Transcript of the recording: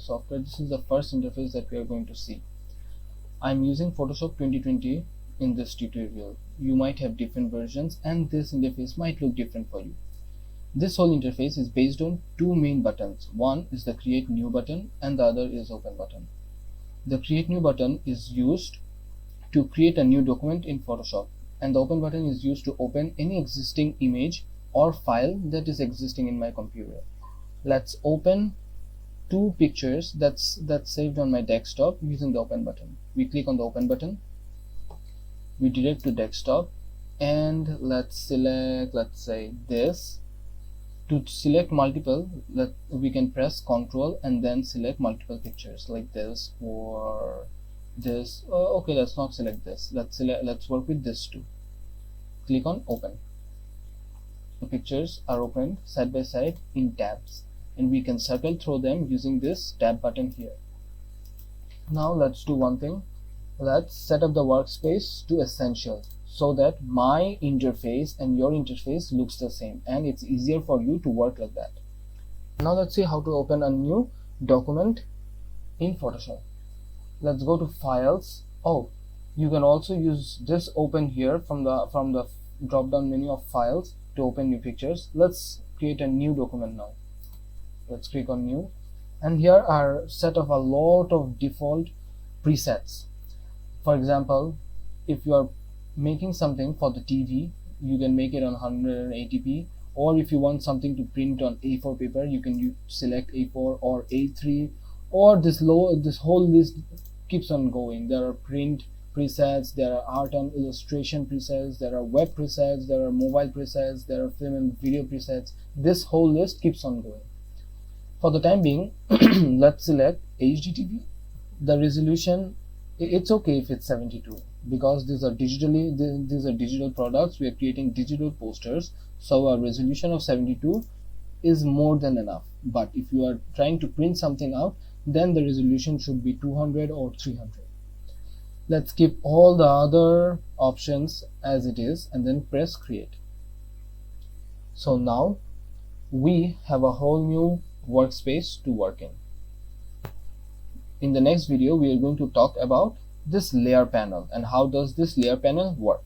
software, this is the first interface that we are going to see. I'm using Photoshop 2020 in this tutorial. You might have different versions and this interface might look different for you. This whole interface is based on two main buttons. One is the create new button and the other is open button. The create new button is used to create a new document in Photoshop, and the open button is used to open any existing image or file that is existing in my computer. Let's open two pictures that's saved on my desktop using the open button. We click on the open button, we direct to desktop, and let's select, let's say this. To select multiple, we can press Ctrl and then select multiple pictures like this or this. Okay, let's not select this. Let's work with this too. Click on open. The pictures are opened side by side in tabs, and we can circle through them using this tab button here. Now let's do one thing. Let's set up the workspace to essential so that my interface and your interface looks the same and it's easier for you to work like that. Now let's see how to open a new document in Photoshop. Let's go to files. Oh, you can also use this open here from the drop down menu of files to open new pictures. Let's create a new document now. Let's click on new, and here are set of a lot of default presets. For example, if you are making something for the TV, you can make it on 180p, or if you want something to print on A4 paper, you can select A4 or A3, or this whole list keeps on going. There are print presets, there are art and illustration presets, there are web presets, there are mobile presets, there are film and video presets. This whole list keeps on going. For the time being, let's select HDTV. The resolution, it's okay if it's 72, because these are digital products. We are creating digital posters, so a resolution of 72 is more than enough. But if you are trying to print something out, then the resolution should be 200 or 300. Let's keep all the other options as it is and then press create. So now we have a whole new workspace to work in. In the next video, we are going to talk about this layer panel and how does this layer panel work.